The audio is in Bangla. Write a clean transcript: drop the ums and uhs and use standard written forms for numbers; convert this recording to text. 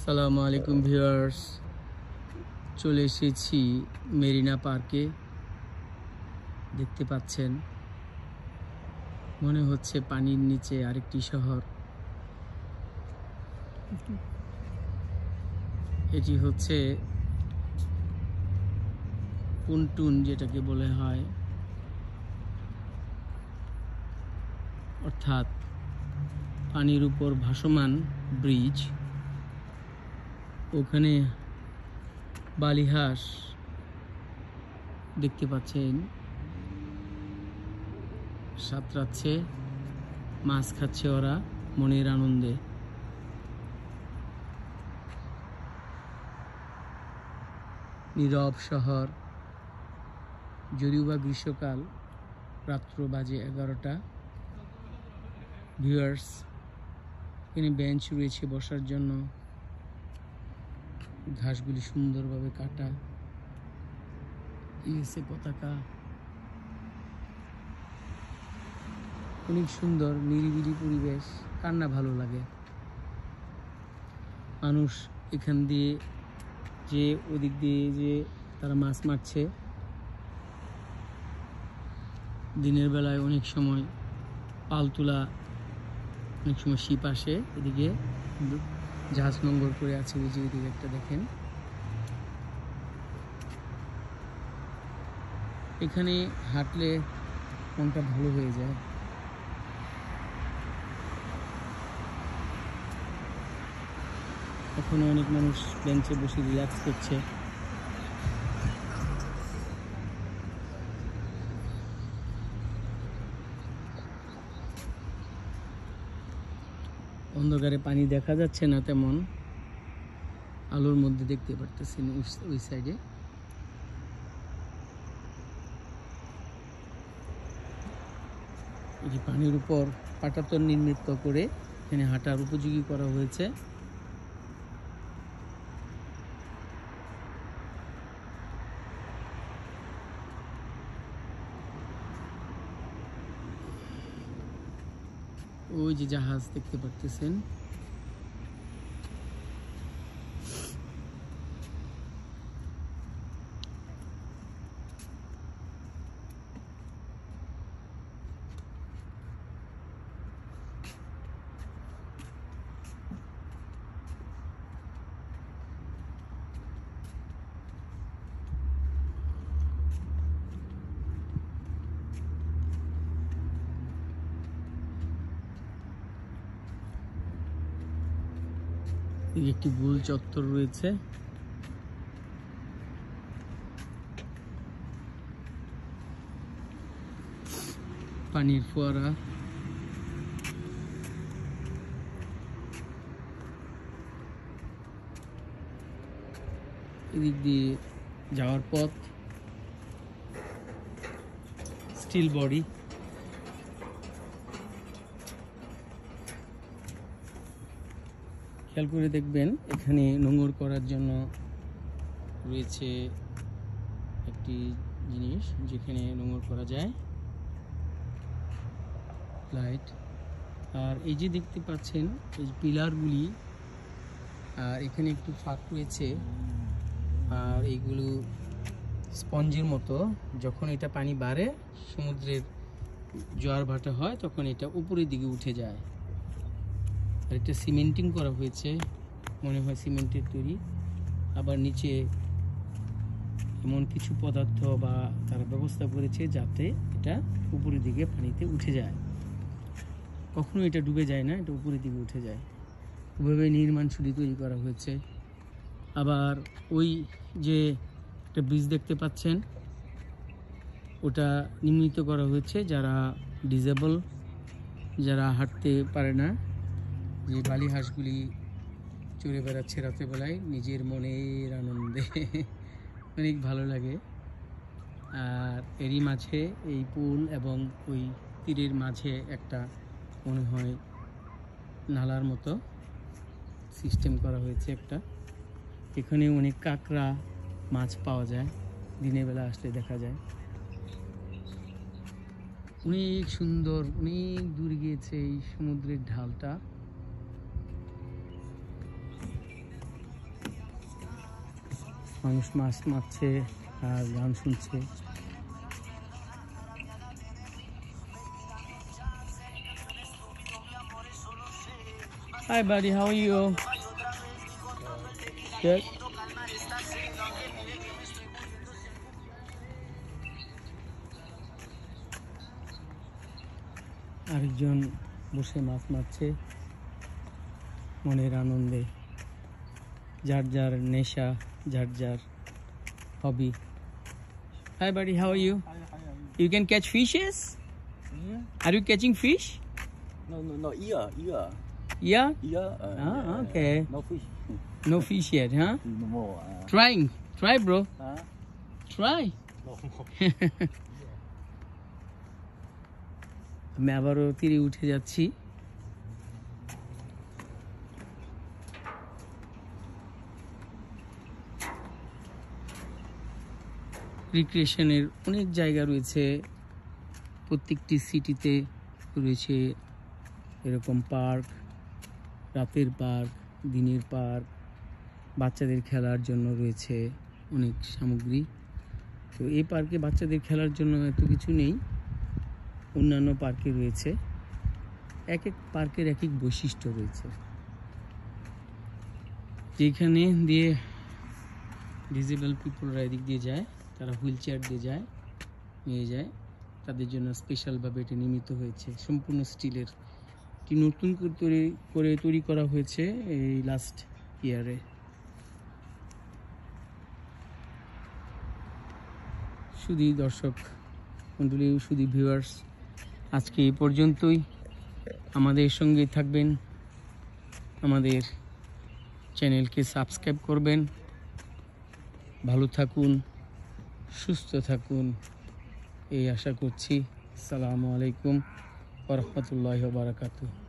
আসসালামু আলাইকুম ভিউয়ার্স, চলে এসেছি মেরিনা পার্কে। দেখতে পাচ্ছেন, মনে হচ্ছে পানির নিচে আরেকটি শহর। এটি হচ্ছে পন্টুন, যেটাকে বলে হয়, অর্থাৎ পানির উপর ভাসমান ব্রিজ। ওখানে বালিহাঁস দেখতে পাচ্ছেন সাঁতরাচ্ছে, মাছ খাচ্ছে ওরা মনের আনন্দে। নীরব শহর, যদিও বা গ্রীষ্মকাল, রাত্র বাজে 11টা। ভিউয়ার্স, এখানে বেঞ্চ রয়েছে বসার জন্য, ঘাসগুলি সুন্দরভাবে কাটা, ইউএসএ পতাকা, অনেক সুন্দর নিরিবিলি পরিবেশ। কার না ভালো লাগে? মানুষ এখান দিয়ে যে ওদিক দিয়ে যে তারা মাছ মারছে, দিনের বেলায় অনেক সময় পাল তোলা, অনেক সময় শিপ আসে। এদিকে জাহাজ নোঙ্গর করে আছে, ওই যে এদিকে একটা দেখেন। এখানে হাঁটলে মনটা ভালো হয়ে যায়। এখনো অনেক মানুষ বেঞ্চে বসে রিল্যাক্স করছে। অন্ধকারে পানি দেখা যাচ্ছে না তেমন, আলোর মধ্যে দেখতে পারতেছেন ওই সাইডে। এটি পানির উপর পাটাতন নির্মিত করে এখানে হাঁটার উপযোগী করা হয়েছে। ওই যে জাহাজ দেখতে পারতেছেন। একটি গোল চত্বর রয়েছে। পানির ফোয়ারা, এদিক দিয়ে যাওয়ার পথ, স্টিল বডি। খেয়াল করে দেখবেন, এখানে নোঙর করার জন্য রয়েছে একটি জিনিস যেখানে নোঙর করা যায়, লাইট। আর এই যে দেখতে পাচ্ছেন এই পিলারগুলি, আর এখানে একটু ফাঁক রয়েছে, আর এইগুলো স্পঞ্জের মতো। যখন এটা পানি বাড়ে, সমুদ্রের জোয়ার ভাটা হয়, তখন এটা উপরের দিকে উঠে যায়। আর এটা সিমেন্টিং করা হয়েছে, মনে হয় সিমেন্টের তৈরি। আবার নিচে এমন কিছু পদার্থ বা তারা ব্যবস্থা করেছে যাতে এটা উপরের দিকে পানিতে উঠে যায়। কখনো এটা ডুবে যায় না, এটা উপরের দিকে উঠে যায়। ওইভাবে নির্মাণ শৈলী তৈরি করা হয়েছে। আবার ওই যে একটা ব্রিজ দেখতে পাচ্ছেন, ওটা নির্মিত করা হয়েছে যারা ডিসেবল, যারা হাঁটতে পারে না, যে বালি হাঁসগুলি চড়ে বেড়াচ্ছে রাতের বেলায় নিজের মনের আনন্দে। অনেক ভালো লাগে। আর এরই মাঝে এই পুল এবং ওই তীরের মাঝে একটা মনে হয় নালার মতো সিস্টেম করা হয়েছে একটা। এখানে অনেক কাঁকড়া মাছ পাওয়া যায়, দিনের বেলা আসলে দেখা যায়। অনেক সুন্দর, অনেক দূর গিয়েছে এই সমুদ্রের ঢালটা। মানুষ মাছ মারছে আর গান শুনছে। Hi buddy, how are you? Good. আরেকজন বসে মাছ মারছে মনের আনন্দে, যার যার নেশা, যার যার হবি। Hi buddy, how are you? You can catch fishes? Are you catching fish? No, ear. Yeah? Ear. Okay. No fish. No fish yet, huh? No more. Try bro. Huh? Try. আমি আবারও তীরে উঠে যাচ্ছি। রিক্রিয়েশনের অনেক জায়গা রয়েছে, প্রত্যেকটি সিটিতে রয়েছে এরকম পার্ক, রাতের পার্ক, দিনের পার্ক, বাচ্চাদের খেলার জন্য রয়েছে অনেক সামগ্রী। তো এই পার্কে বাচ্চাদের খেলার জন্য এত কিছু নেই, অন্যান্য পার্কে রয়েছে। এক এক পার্কের এক এক বৈশিষ্ট্য রয়েছে। যেখানে দিয়ে ডিসেবল পিপলরা এদিক দিয়ে যায়, তারা হুইল চেয়ার দিয়ে যায়, নিয়ে যায়, তাদের জন্য স্পেশালভাবে এটি নির্মিত হয়েছে। সম্পূর্ণ স্টিলের, এটি নতুন করে তৈরি করা হয়েছে এই লাস্ট ইয়ারে। শুধু দর্শক মণ্ডলী, শুধু ভিউয়ার্স, আজকে এই পর্যন্তই। আমাদের সঙ্গে থাকবেন, আমাদের চ্যানেলকে সাবস্ক্রাইব করবেন। ভালো থাকুন, সুস্থ থাকুন, এই আশা করছি। আসসালামু আলাইকুম ওয়া রাহমাতুল্লাহি ওয়া বারাকাতুহু।